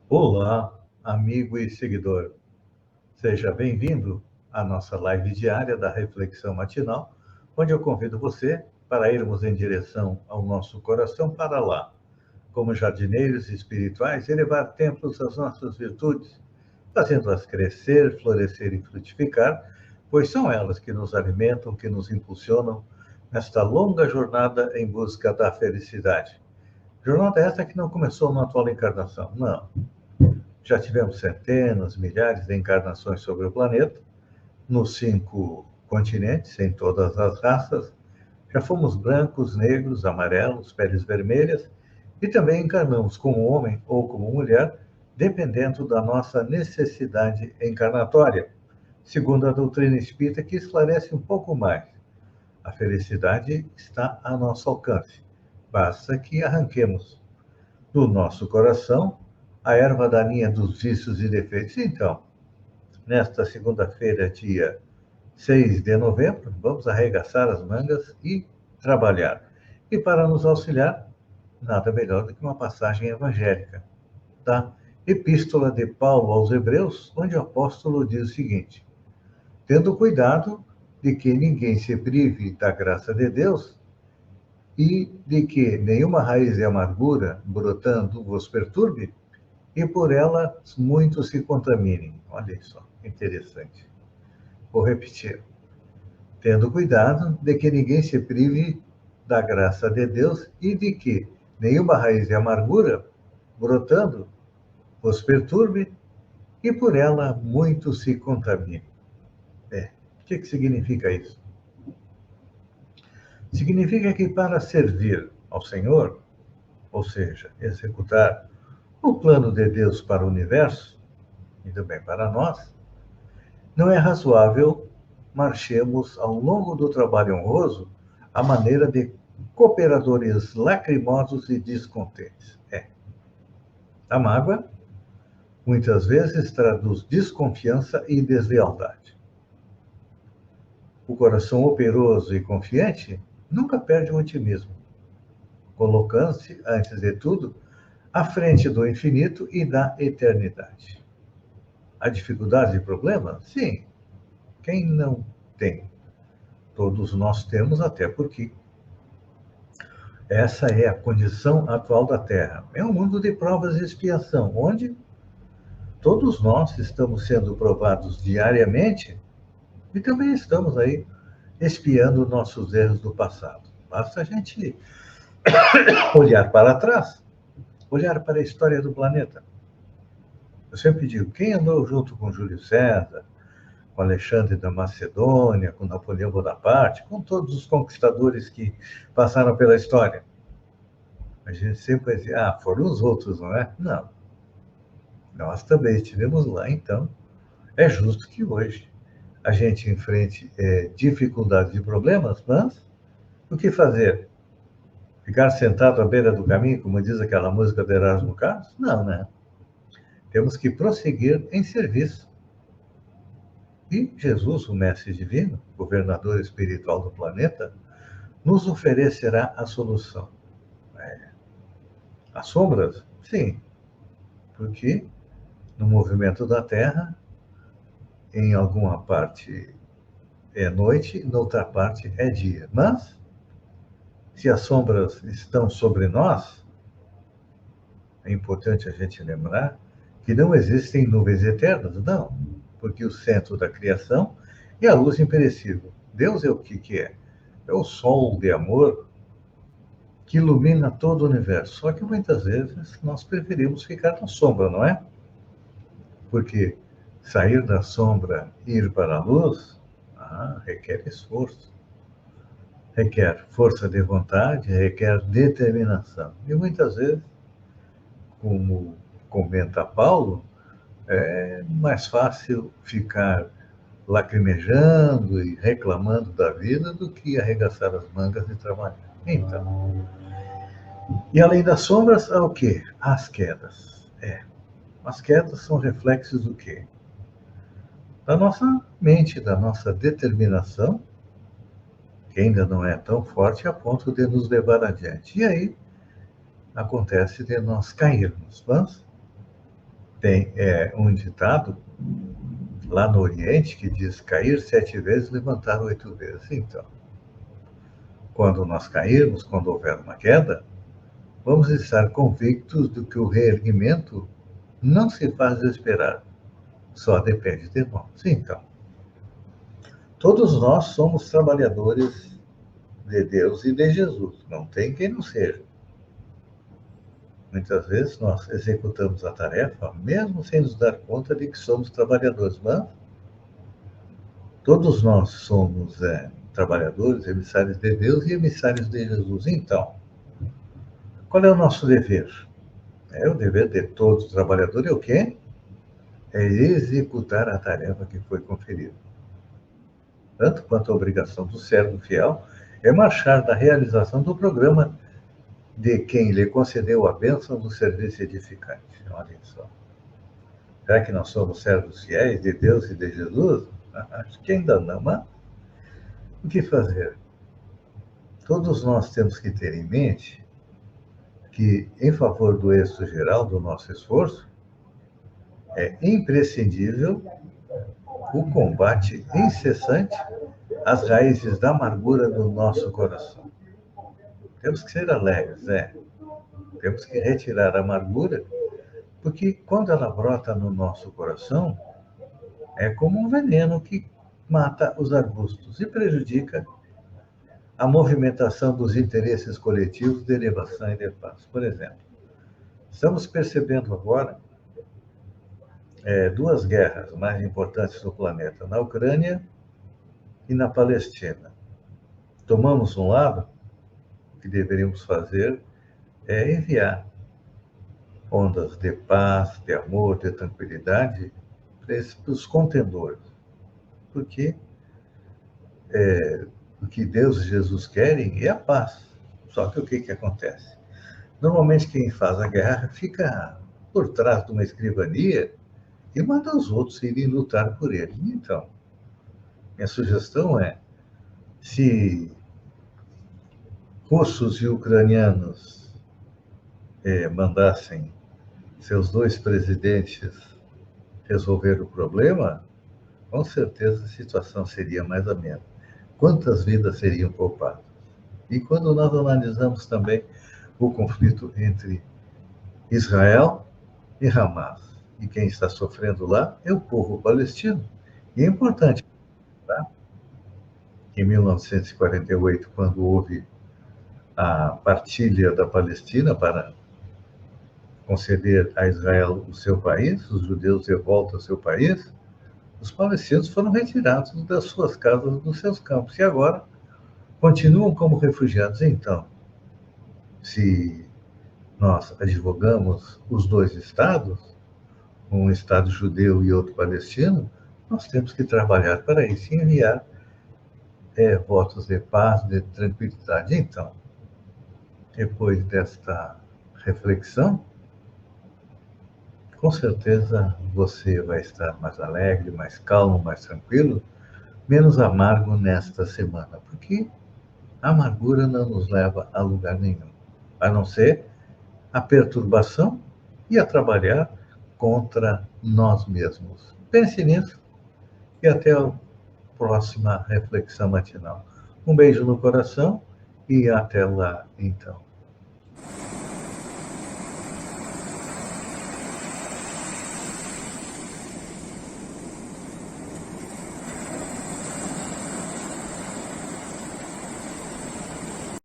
Olá, amigo e seguidor. Seja bem-vindo à nossa live diária da Reflexão Matinal, onde eu convido você para irmos em direção ao nosso coração para lá, como jardineiros espirituais, elevar templos às nossas virtudes, fazendo-as crescer, florescer e frutificar, pois são elas que nos alimentam, que nos impulsionam nesta longa jornada em busca da felicidade. Jornada essa que não começou na atual encarnação, não. Já tivemos centenas, milhares de encarnações sobre o planeta, nos 5 continentes, em todas as raças. Já fomos brancos, negros, amarelos, peles vermelhas e também encarnamos como homem ou como mulher, dependendo da nossa necessidade encarnatória, segundo a doutrina espírita, que esclarece um pouco mais. A felicidade está a nosso alcance. Basta que arranquemos do nosso coração a erva daninha dos vícios e defeitos. Então, nesta segunda-feira, dia 6 de novembro, vamos arregaçar as mangas e trabalhar. E para nos auxiliar, nada melhor do que uma passagem evangélica da Epístola de Paulo aos Hebreus, onde o apóstolo diz o seguinte: tendo cuidado de que ninguém se prive da graça de Deus e de que nenhuma raiz de amargura brotando vos perturbe, e por ela muitos se contaminem. Olha só, interessante. Vou repetir. Tendo cuidado de que ninguém se prive da graça de Deus e de que nenhuma raiz de amargura brotando vos perturbe e por ela muitos se contaminem. O que significa isso? Significa que para servir ao Senhor, ou seja, executar o plano de Deus para o universo e também para nós, não é razoável marchemos ao longo do trabalho honroso à maneira de cooperadores lacrimosos e descontentes. A mágoa, muitas vezes, traduz desconfiança e deslealdade. O coração operoso e confiante nunca perde o otimismo, colocando-se, antes de tudo, à frente do infinito e da eternidade. A dificuldade e problema? Sim. Quem não tem? Todos nós temos, até porque essa é a condição atual da Terra. É um mundo de provas e expiação, onde todos nós estamos sendo provados diariamente e também estamos aí expiando nossos erros do passado. Basta a gente olhar para trás, olhar para a história do planeta. Eu sempre digo, quem andou junto com Júlio César, com Alexandre da Macedônia, com Napoleão Bonaparte, com todos os conquistadores que passaram pela história? A gente sempre vai dizer, foram os outros, não é? Não. Nós também estivemos lá, então é justo que hoje a gente enfrente dificuldades e problemas, mas o que fazer? Ficar sentado à beira do caminho, como diz aquela música do Erasmo Carlos? Não, né? Temos que prosseguir em serviço. E Jesus, o Mestre Divino, governador espiritual do planeta, nos oferecerá a solução. As sombras? Sim, porque no movimento da Terra, em alguma parte é noite, noutra parte é dia. Mas, se as sombras estão sobre nós, é importante a gente lembrar que não existem nuvens eternas, não, porque o centro da criação é a luz imperecível. Deus é o que é? É o sol de amor que ilumina todo o universo. Só que muitas vezes nós preferimos ficar na sombra, não é? Porque sair da sombra e ir para a luz requer esforço, requer força de vontade, requer determinação. E muitas vezes, como comenta Paulo, é mais fácil ficar lacrimejando e reclamando da vida do que arregaçar as mangas e trabalhar. Então, e além das sombras, há o quê? As quedas. As quedas são reflexos do quê? Da nossa mente, da nossa determinação, que ainda não é tão forte a ponto de nos levar adiante. E aí acontece de nós cairmos, mas Tem um ditado lá no Oriente que diz: cair 7 vezes, levantar 8 vezes. Então, quando nós cairmos, quando houver uma queda, vamos estar convictos de que o reerguimento não se faz esperar, só depende de nós. Então, todos nós somos trabalhadores de Deus e de Jesus, não tem quem não seja. Muitas vezes nós executamos a tarefa, mesmo sem nos dar conta de que somos trabalhadores, mas todos nós somos trabalhadores, emissários de Deus e emissários de Jesus. Então, qual é o nosso dever? O dever de todo trabalhador é o quê? É executar a tarefa que foi conferida. Tanto quanto a obrigação do servo fiel é marchar da realização do programa de quem lhe concedeu a bênção do serviço edificante. Olha só. Será que nós somos servos fiéis de Deus e de Jesus? Acho que ainda não, mas o que fazer? Todos nós temos que ter em mente que, em favor do êxito geral do nosso esforço, é imprescindível o combate incessante às raízes da amargura do nosso coração. Temos que ser alegres, Temos que retirar a amargura, porque quando ela brota no nosso coração, é como um veneno que mata os arbustos e prejudica a movimentação dos interesses coletivos de elevação e de paz. Por exemplo, estamos percebendo agora duas guerras mais importantes do planeta, na Ucrânia e na Palestina. Tomamos um lado, o que deveríamos fazer é enviar ondas de paz, de amor, de tranquilidade para os contendores. Porque o que Deus e Jesus querem é a paz. Só que o que acontece? Normalmente quem faz a guerra fica por trás de uma escrivania e manda os outros irem lutar por ele. Então, minha sugestão é, se russos e ucranianos mandassem seus dois presidentes resolver o problema, com certeza a situação seria mais amena. Quantas vidas seriam poupadas? E quando nós analisamos também o conflito entre Israel e Hamas, e quem está sofrendo lá é o povo palestino. E é importante, tá? Em 1948, quando houve a partilha da Palestina para conceder a Israel o seu país, os judeus de volta ao seu país, os palestinos foram retirados das suas casas, dos seus campos, e agora continuam como refugiados. Então, se nós advogamos os dois estados, um estado judeu e outro palestino, nós temos que trabalhar para isso e enviar votos de paz, de tranquilidade. Então, depois desta reflexão, com certeza você vai estar mais alegre, mais calmo, mais tranquilo, menos amargo nesta semana, porque a amargura não nos leva a lugar nenhum, a não ser a perturbação e a trabalhar contra nós mesmos. Pense nisso e até a próxima reflexão matinal. Um beijo no coração e até lá, então.